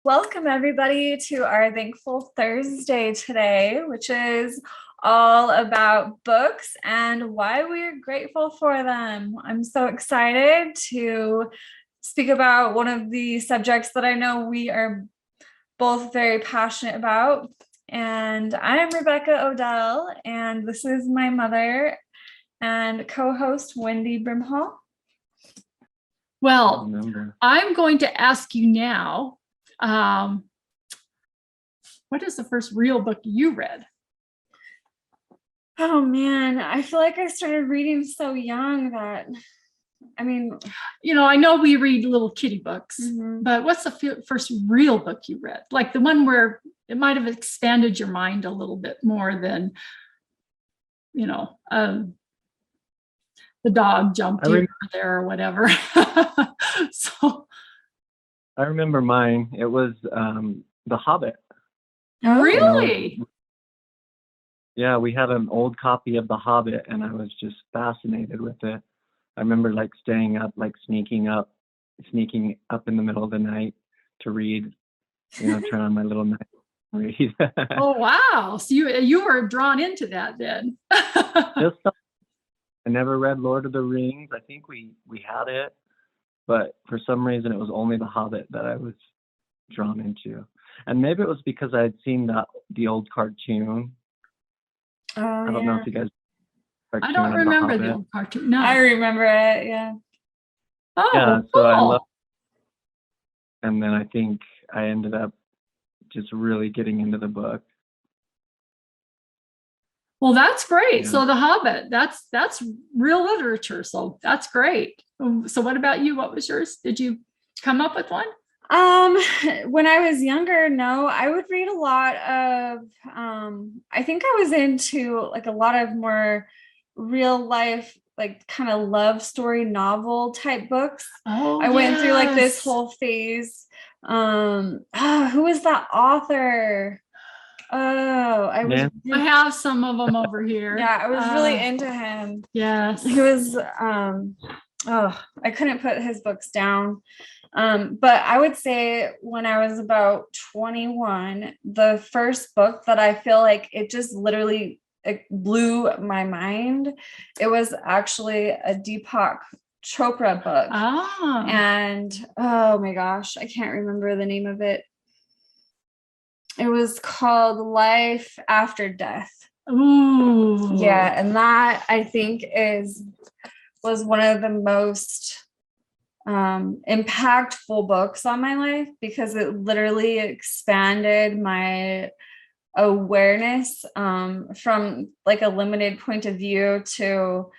Welcome, everybody, to our Thankful Thursday today, which is all about books and why we're grateful for them. I'm so excited to speak about one of the subjects that I know we are both very passionate about. And I'm Rebecca Odell, and this is my mother and co-host Wendy Brimhall. Well, I'm going to ask you now, what is the first real book you read? Oh man, I feel like I started reading so young that, I know we read little kiddie books, but what's the first real book you read? Like the one where it might have expanded your mind a little bit more than, the dog jumped here or there or whatever. So I remember mine. It was The Hobbit. Oh, really? Yeah, we had an old copy of The Hobbit, and I was just fascinated with it. I remember staying up, sneaking up in the middle of the night to read. Turn on my little night and read. Oh wow! So you were drawn into that then. I never read Lord of the Rings. I think we had it, but for some reason it was only The Hobbit that I was drawn into. And maybe it was because I had seen the old cartoon. Oh, I don't know if you guys. I don't remember the old cartoon. No, I remember it. Yeah. Oh, yeah. So cool. I love. And then I think I ended up just really getting into the book. Well, that's great. Yeah. So The Hobbit, that's real literature. So that's great. So what about you? What was yours? Did you come up with one? When I was younger, no, I would read a lot of, I think I was into a lot of more real life, kind of love story novel type books. Oh, I went through this whole phase. Who is that author? Oh, I have some of them over here. Yeah, I was really into him. Yes. He was, I couldn't put his books down. But I would say when I was about 21, the first book that I feel like it just literally blew my mind, it was actually a Deepak Chopra book. Ah. And oh my gosh, I can't remember the name of it. It was called Life After Death. Ooh. Yeah, and that I think was one of the most impactful books on my life, because it literally expanded my awareness from a limited point of view to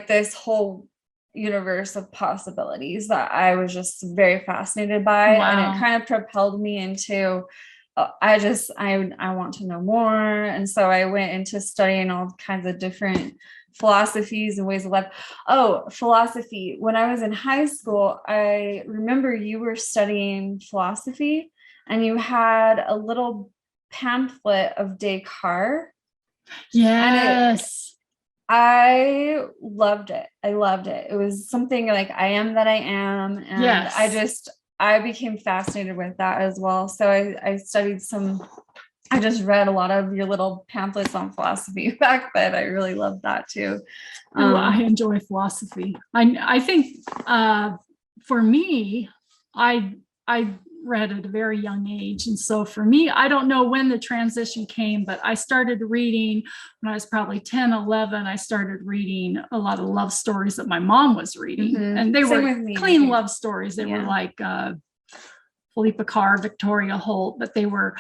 this whole universe of possibilities that I was just very fascinated by. Wow. And it kind of propelled me into I want to know more. And so I went into studying all kinds of different philosophies and ways of life. Oh, philosophy. When I was in high school, I remember you were studying philosophy and you had a little pamphlet of Descartes. Yes. I loved it. I loved it. It was something like I am that I am. And yes. I became fascinated with that as well. So I studied I just read a lot of your little pamphlets on philosophy back then. I really loved that too. I enjoy philosophy. I think for me, I read at a very young age. And so for me, I don't know when the transition came, but I started reading when I was probably 10, 11. I started reading a lot of love stories that my mom was reading. And they were clean love stories. They were like Philippa Carr, Victoria Holt, but they were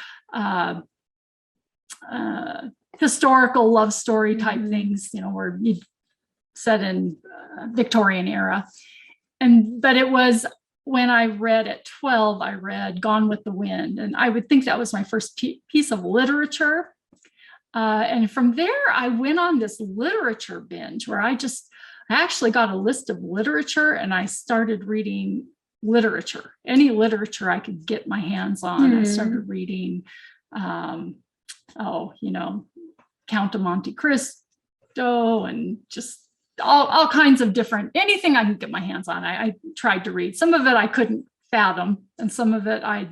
historical love story type things, were set in Victorian era. But it was when I read at 12, I read Gone with the Wind. And I would think that was my first piece of literature. And from there, I went on this literature binge where I actually got a list of literature and I started reading literature, any literature I could get my hands on. I started reading, Count of Monte Cristo and just all kinds of different, anything I could get my hands on. I tried to read. Some of it I couldn't fathom. And some of it, I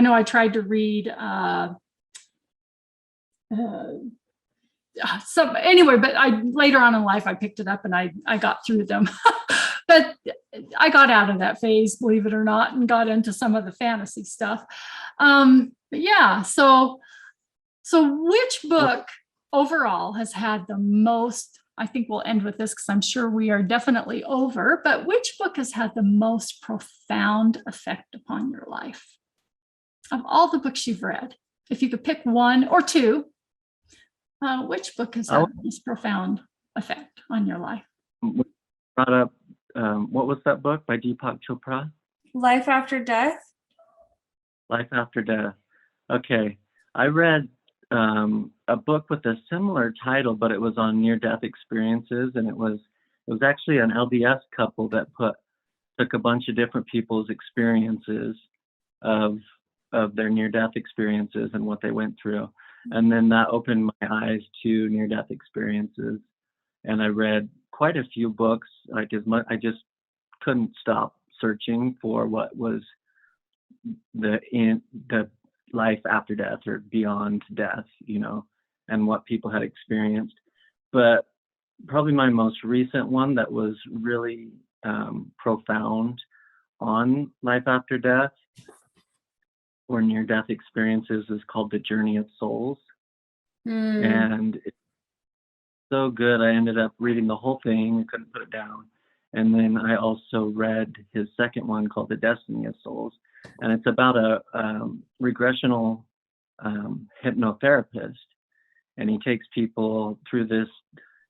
know I tried to read some anyway, but later on in life, I picked it up and I got through them. But I got out of that phase, believe it or not, and got into some of the fantasy stuff. But yeah, so which book overall has had the most, I think we'll end with this because I'm sure we are definitely over, but which book has had the most profound effect upon your life? Of all the books you've read, if you could pick one or two, which book has had the most profound effect on your life? Brought up, what was that book by Deepak Chopra? Life After Death. Life After Death. Okay, I read a book with a similar title, but it was on near-death experiences, and it was actually an LDS couple that took a bunch of different people's experiences of their near-death experiences and what they went through, and then that opened my eyes to near-death experiences, and I read quite a few books. Like I just couldn't stop searching for what was the life after death or beyond death, and what people had experienced. But probably my most recent one that was really profound on life after death or near-death experiences is called The Journey of Souls. And it's so good. I ended up reading the whole thing. I couldn't put it down. And then I also read his second one called The Destiny of Souls. And it's about a regressional hypnotherapist. And he takes people through this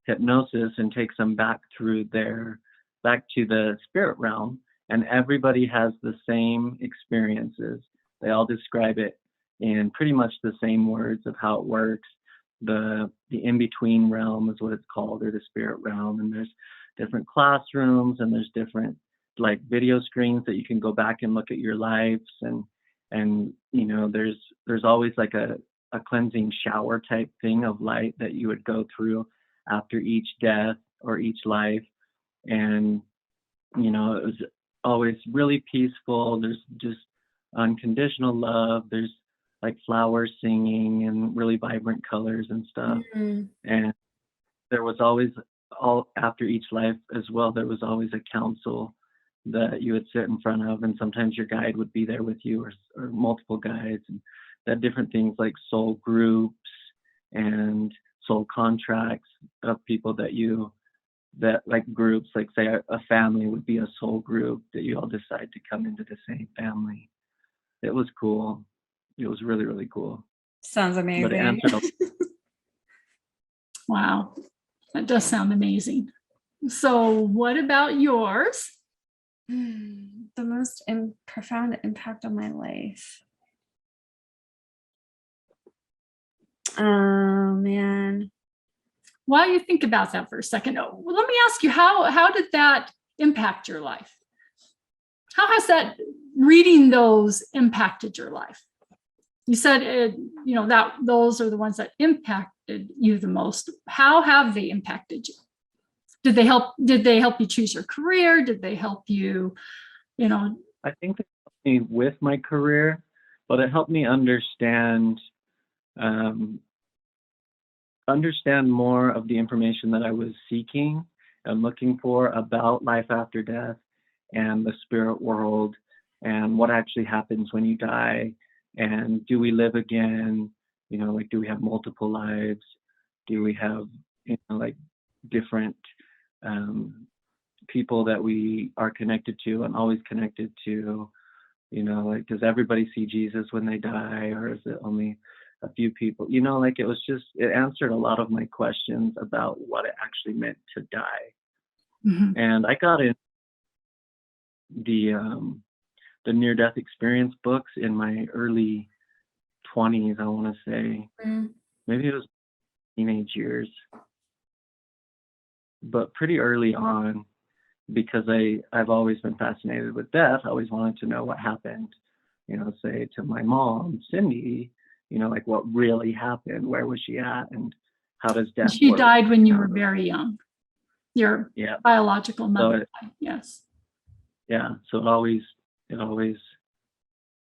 hypnosis and takes them back to the spirit realm. And everybody has the same experiences. They all describe it in pretty much the same words of how it works. The in-between realm is what it's called, or the spirit realm. And there's different classrooms, and there's different like video screens that you can go back and look at your lives, and there's always like a cleansing shower type thing of light that you would go through after each death or each life. And it was always really peaceful. There's just unconditional love. There's like flowers singing and really vibrant colors and stuff. And there was always, all after each life as well, there was always a council that you would sit in front of, and sometimes your guide would be there with you, or multiple guides, and that different things like soul groups and soul contracts of people that like groups, like say a family would be a soul group that you all decide to come into the same family. It was cool. It was really, really cool. Sounds amazing. Wow, that does sound amazing. So what about yours? The most profound impact on my life. Oh man. While you think about that for a second, let me ask you, how did that impact your life? How has that reading those impacted your life? You said that those are the ones that impacted you the most. How have they impacted you? Did they help you choose your career? Did they help you, I think they helped me with my career, but it helped me understand more of the information that I was seeking and looking for about life after death and the spirit world and what actually happens when you die, and do we live again? Like, do we have multiple lives? Do we have like different people that we are connected to and always connected to? Like, does everybody see Jesus when they die, or is it only a few people? Like, it answered a lot of my questions about what it actually meant to die. And I got in the near-death experience books in my early 20s, I want to say. Maybe it was teenage years, but pretty early on, because I've always been fascinated with death. I always wanted to know what happened, say to my mom, Cindy, like what really happened, where was she at, and how does death She work? died when you were very young. Your biological mother died, yes. Yeah, so it always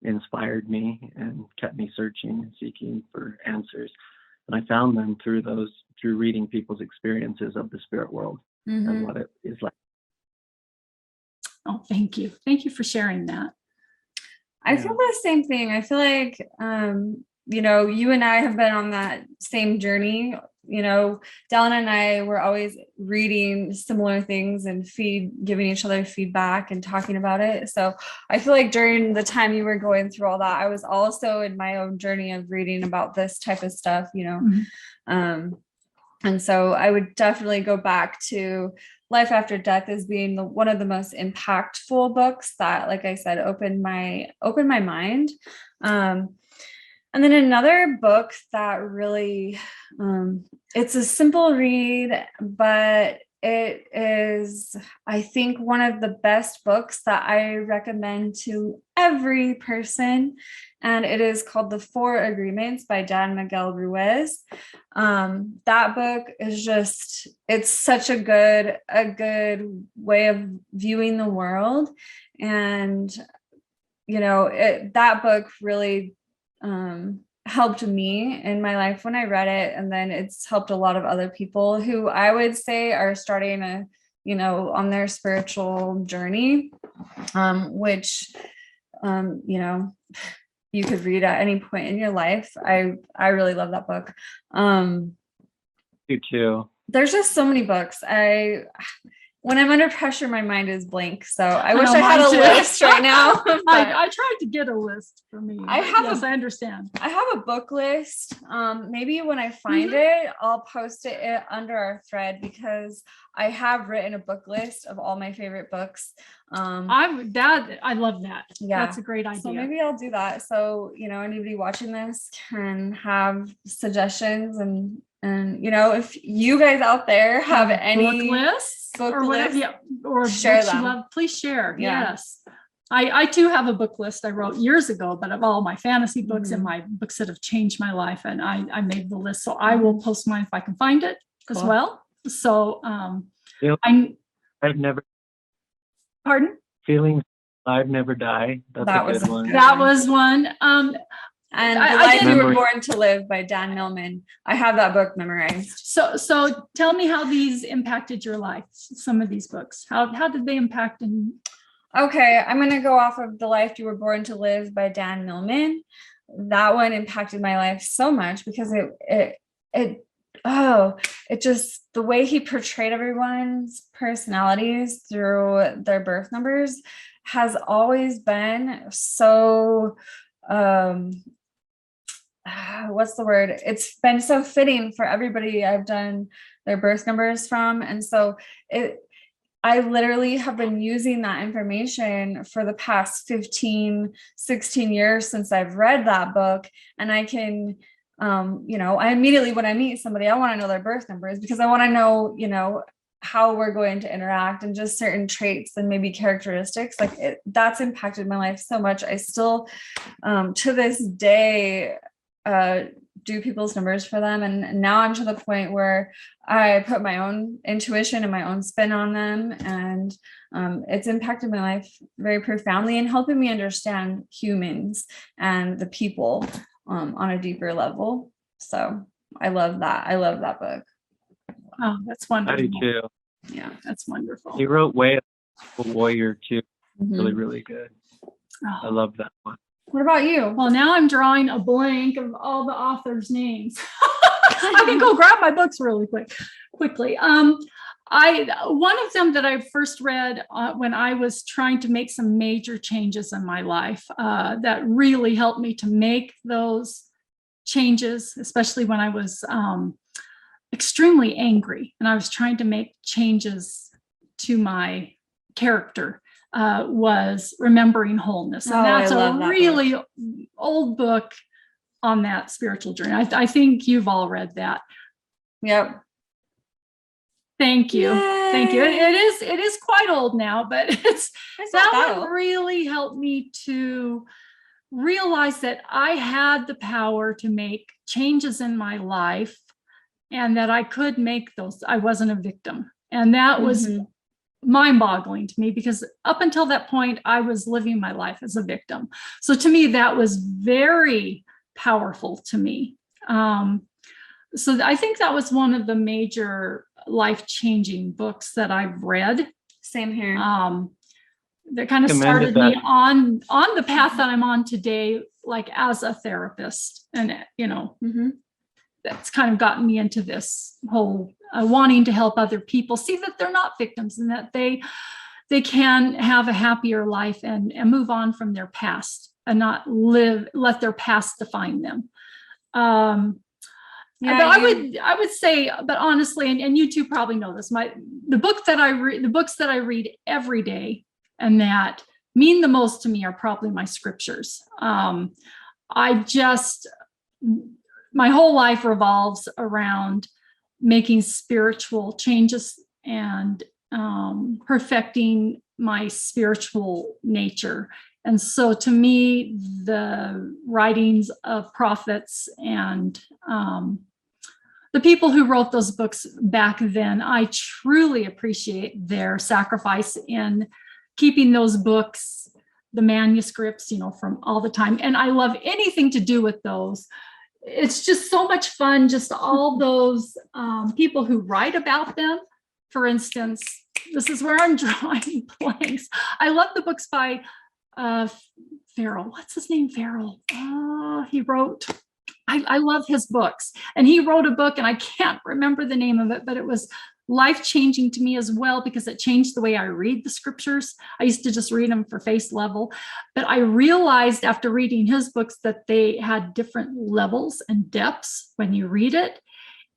inspired me and kept me searching and seeking for answers. And I found them through reading people's experiences of the spirit world and what it is like. Oh, thank you. Thank you for sharing that. I feel the same thing. I feel like, you know, you and I have been on that same journey. You know, Dallin and I were always reading similar things and giving each other feedback and talking about it. So I feel like during the time you were going through all that, I was also in my own journey of reading about this type of stuff, you know. And so I would definitely go back to Life After Death as being one of the most impactful books that, like I said, opened my mind. And then another book that really, it's a simple read, but it is, I think, one of the best books that I recommend to every person. And it is called The Four Agreements by Dan Miguel Ruiz. That book is just, it's such a good way of viewing the world. And, you know, that book really helped me in my life when I read it. And then it's helped a lot of other people who I would say are starting you know, on their spiritual journey, which, you know, you could read at any point in your life. I really love that book. You too. There's just so many books. When I'm under pressure, my mind is blank. So I wish I had a list right now. I tried to get a list for me. I understand. I have a book list. Maybe when I find it, I'll post it under our thread, because I have written a book list of all my favorite books. I love that. Yeah, that's a great idea. So maybe I'll do that. So, you know, anybody watching this can have suggestions, and you know, if you guys out there have any book lists or whatever, or share them. Love, please share. Yeah. Yes. I too have a book list I wrote years ago, but of all my fantasy books and my books that have changed my life, and I made the list. So I will post mine if I can find it as well. So I've never. Pardon? Feelings I've Never Die. That was a good one. That was one. And The Life You Were Born to Live by Dan Millman. I have that book memorized. So tell me how these impacted your life. Some of these books. How did they impact? Okay, I'm going to go off of The Life You Were Born to Live by Dan Millman. That one impacted my life so much because it just, the way he portrayed everyone's personalities through their birth numbers has always been so, what's the word? It's been so fitting for everybody I've done their birth numbers from. And so I literally have been using that information for the past 15, 16 years since I've read that book. And I can, you know, I immediately, when I meet somebody, I want to know their birth numbers, because I want to know, you know, how we're going to interact and just certain traits and maybe characteristics. Like that's impacted my life so much. I still, to this day, do people's numbers for them. And now I'm to the point where I put my own intuition and my own spin on them. And it's impacted my life very profoundly and helping me understand humans and the people on a deeper level. So I love that. I love that book. Oh, that's wonderful. I do too. Yeah, that's wonderful. He wrote Way of the Warrior too. Really, really good. I love that one. What about you? Well, now I'm drawing a blank of all the authors' names. I can go grab my books really quickly. One of them that I first read when I was trying to make some major changes in my life that really helped me to make those changes, especially when I was extremely angry and I was trying to make changes to my character. Was Remembering Wholeness. And that's a really old book on that spiritual journey. I think you've all read that. Yep. Thank you. Yay. Thank you. It is quite old now, but that one really helped me to realize that I had the power to make changes in my life and that I could make those. I wasn't a victim. And that was mind-boggling to me, because up until that point, I was living my life as a victim. So to me, that was very powerful to me. So I think that was one of the major life-changing books that I've read. Same here. That kind of started me on the path that I'm on today, like as a therapist. And, you know, that's kind of gotten me into this whole wanting to help other people see that they're not victims, and that they can have a happier life and move on from their past and not let their past define them. But I would say, but honestly, and you two probably know this, the books that I read every day and that mean the most to me are probably my scriptures. My whole life revolves around making spiritual changes and perfecting my spiritual nature. And so to me, the writings of prophets and the people who wrote those books back then, I truly appreciate their sacrifice in keeping those books, the manuscripts, you know, from all the time. And I love anything to do with those. It's just so much fun, just all those people who write about them. For instance, this is where I'm drawing blanks. I love the books by Farrell. What's his name? Farrell. He wrote, I love his books. And he wrote a book, and I can't remember the name of it, but it was life-changing to me as well, because it changed the way I read the scriptures. I used to just read them for face level, but I realized after reading his books that they had different levels and depths when you read it.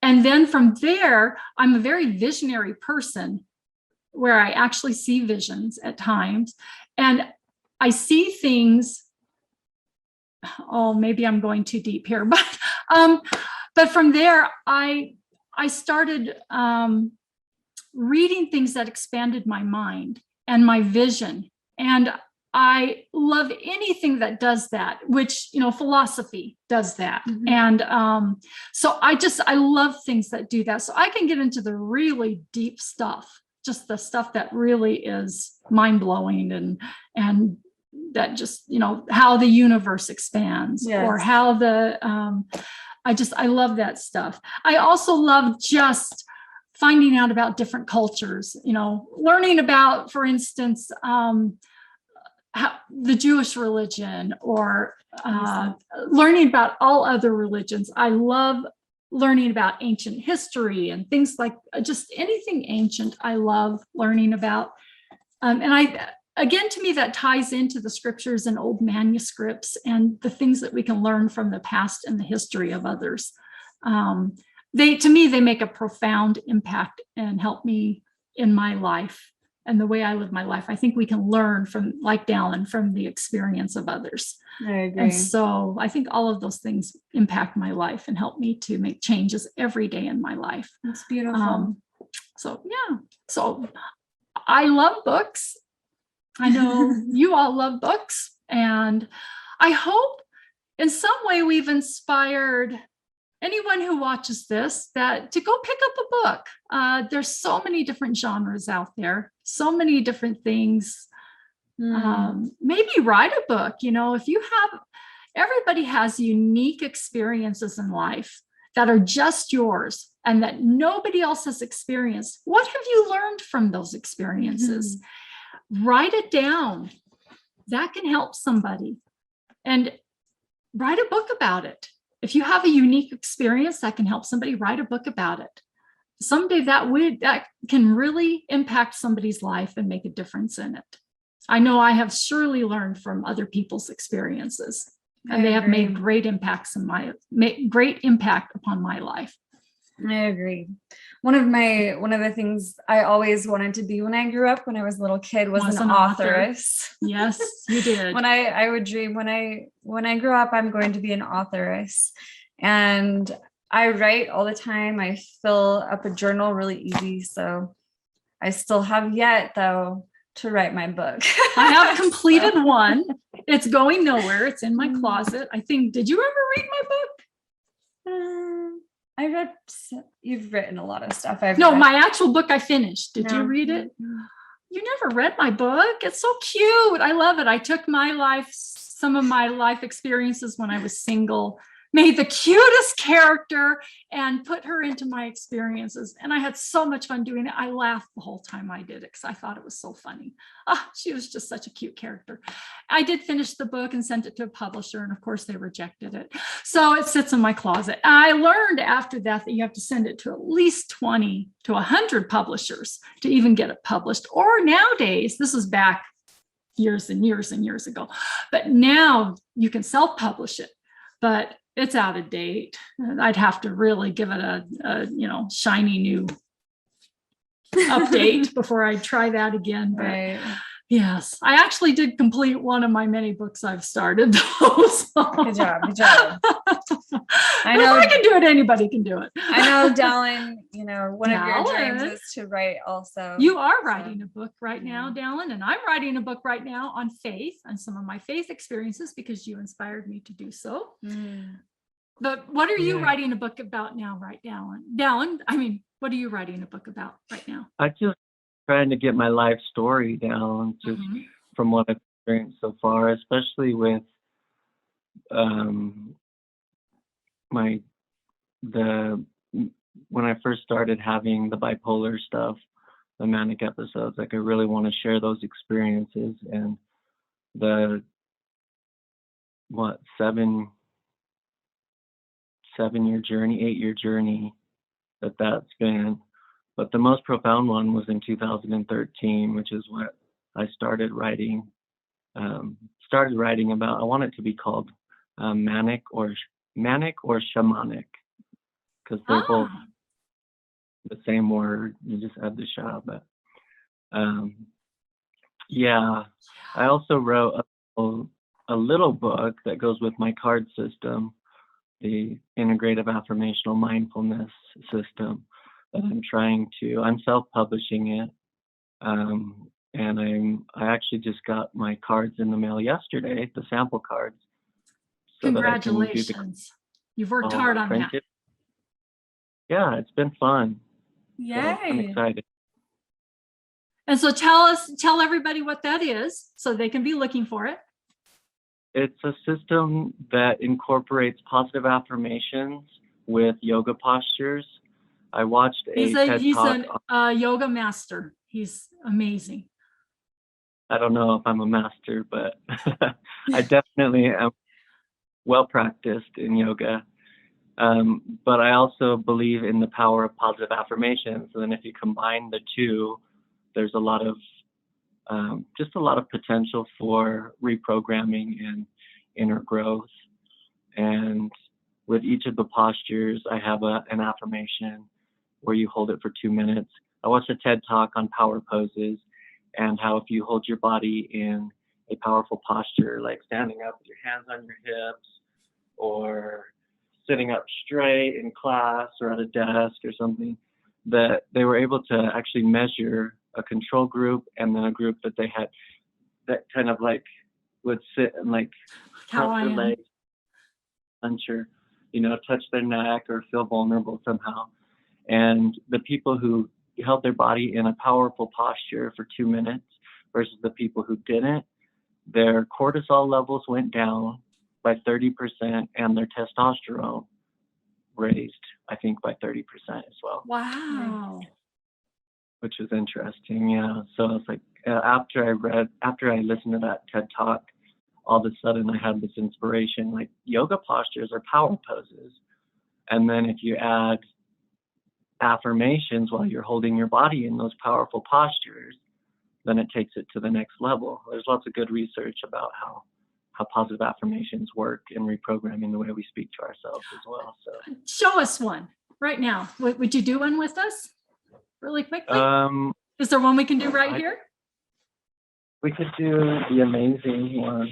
And then from there, I'm a very visionary person, where I actually see visions at times, and I see things. Oh, maybe I'm going too deep here, but from there, I started reading things that expanded my mind and my vision. And I love anything that does that, which, you know, philosophy does that. And so I love things that do that. So I can get into the really deep stuff, just the stuff that really is mind-blowing and that just, you know, how the universe expands, or how I love that stuff. I also love just finding out about different cultures, you know, learning about, for instance, the Jewish religion, or learning about all other religions. I love learning about ancient history and things like just anything ancient. I love learning about. Again, to me, that ties into the scriptures and old manuscripts and the things that we can learn from the past and the history of others. To me, they make a profound impact and help me in my life and the way I live my life. I think we can learn from, like Dallin, from the experience of others. I agree. And so I think all of those things impact my life and help me to make changes every day in my life. That's beautiful. So I love books. I know you all love books, and I hope in some way we've inspired anyone who watches this to go pick up a book. There's so many different genres out there, so many different things. Maybe write a book. You know, everybody has unique experiences in life that are just yours and that nobody else has experienced. What have you learned from those experiences? Write it down. That can help somebody. And write a book about it. If you have a unique experience that can help somebody, write a book about it. Someday that can really impact somebody's life and make a difference in it. I know I have surely learned from other people's experiences, and they have made great impacts great impact upon my life. I agree. One of the things I always wanted to be when I grew up, when I was a little kid, was an authoress. Yes, you did. When I would dream, when I grew up, I'm going to be an authoress. And I write all the time. I fill up a journal really easy. So I still have yet, though, to write my book. I have completed one. It's going nowhere. It's in my closet. I think, did you ever read my book? You've written a lot of stuff. My actual book I finished. Did you read it? you never read my book. It's so cute. I love it. I took some of my life experiences when I was single, made the cutest character and put her into my experiences. And I had so much fun doing it. I laughed the whole time I did it because I thought it was so funny. She was just such a cute character. I did finish the book and sent it to a publisher, and of course they rejected it. So it sits in my closet. I learned after that you have to send it to at least 20 to 100 publishers to even get it published. Or nowadays, this is back years and years and years ago, but now you can self-publish it. But it's out of date. I'd have to really give it a shiny new update before I try that again. But Right. yes, I actually did complete one of my many books I've started. Good job. Good job. I know if I can do it, anybody can do it. I know, Dallin, one of your Dallin. dreams is to write also. You are writing a book right now, Dallin, and I'm writing a book right now on faith and some of my faith experiences because you inspired me to do so. Mm. But what are you Yeah. writing a book about now, right, Dallin? Dallin, I mean, what are you writing a book about right now? I just trying to get my life story down, just Mhm. from what I've experienced so far, especially with when I first started having the bipolar stuff, the manic episodes. Like I really want to share those experiences and the 7-year journey, 8-year journey that's been. But the most profound one was in 2013, which is what I started writing. About. I want it to be called manic or shamanic, because they're both the same word. You just add the sha. But yeah, I also wrote a little book that goes with my card system, the integrative affirmational mindfulness system that I'm self-publishing it. And I actually just got my cards in the mail yesterday, the sample cards. So Congratulations. You've worked hard on that. Yeah, it's been fun. Yay. So I'm excited. And so tell everybody what that is so they can be looking for it. It's a system that incorporates positive affirmations with yoga postures. I watched He's TED Talk. a yoga master. He's amazing. I don't know if I'm a master, but I definitely am well practiced in yoga. But I also believe in the power of positive affirmations. And then if you combine the two, there's a lot of potential for reprogramming and inner growth. And with each of the postures, I have an affirmation where you hold it for 2 minutes. I watched a TED Talk on power poses and how if you hold your body in a powerful posture, like standing up with your hands on your hips or sitting up straight in class or at a desk or something, that they were able to actually measure a control group and then a group that they had that kind of like would sit and like cross their legs, touch their neck or feel vulnerable somehow. And the people who held their body in a powerful posture for 2 minutes versus the people who didn't, their cortisol levels went down by 30% and their testosterone raised, I think, by 30% as well. Wow. Which was interesting. Yeah. So it's like after I listened to that TED Talk, all of a sudden I had this inspiration, like yoga postures are power poses. And then if you add affirmations while you're holding your body in those powerful postures, then it takes it to the next level. There's lots of good research about how positive affirmations work in reprogramming the way we speak to ourselves as well. So show us one right now. Would you do one with us really quickly? Is there one we can do right here? We could do the amazing one.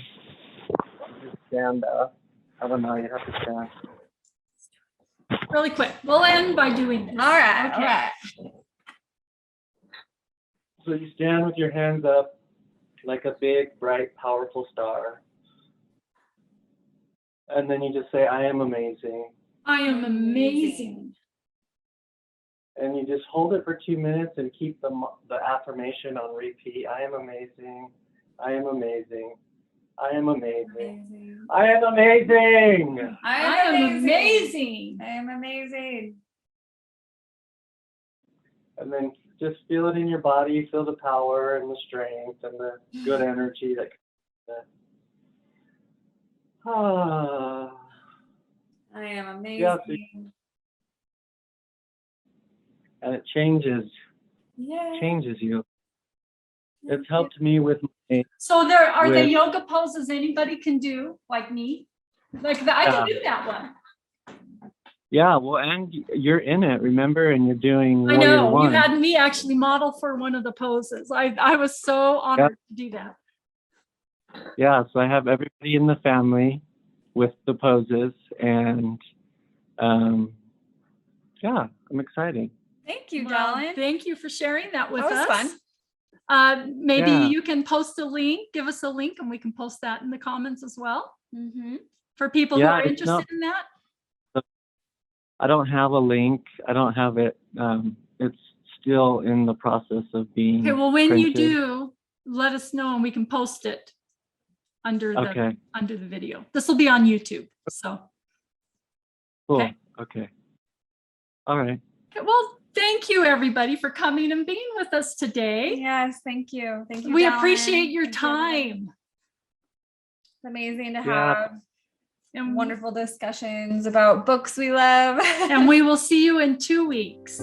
Just stand up. I don't know, you have to stand. Really quick. We'll end by doing this. All right. Okay. All right. So you stand with your hands up like a big, bright, powerful star. And then you just say, I am amazing. I am amazing. And you just hold it for 2 minutes and keep the affirmation on repeat. I am amazing. I am amazing. I am amazing. I am amazing. I I am am amazing. amazing. I am amazing. And then just feel it in your body. Feel the power and the strength and the good energy that comes with it. Ah. I am amazing. Yeah, and it changes you. It's helped me with my, So there are the With- yoga poses anybody can do, like me. Like I can do that one. yeah, well, and you're in it, remember? And you're doing I Warrior know, you One. had me actually model for one of the poses. I was so honored to do that. Yeah, so I have everybody in the family with the poses, and yeah, I'm excited. Thank you, Well, Dawn. thank you for sharing that with That was us. fun. Maybe Yeah. you can post a link, give us a link, and we can post that in the comments as well Mm-hmm. for people who Yeah, are it's not- interested in that. I don't have a link. I don't have it. It's still in the process of being Okay, well, when you printed. do, let us know and we can post it under the Okay, under the video. This will be on YouTube. So, cool. okay. Okay. All right. okay, well, thank you everybody for coming and being with us today. Yes, thank you. Thank you. We Dawn. appreciate your Thank you, everybody. time. It's amazing to Yeah. have And, wonderful discussions about books we love. and we will see you in 2 weeks.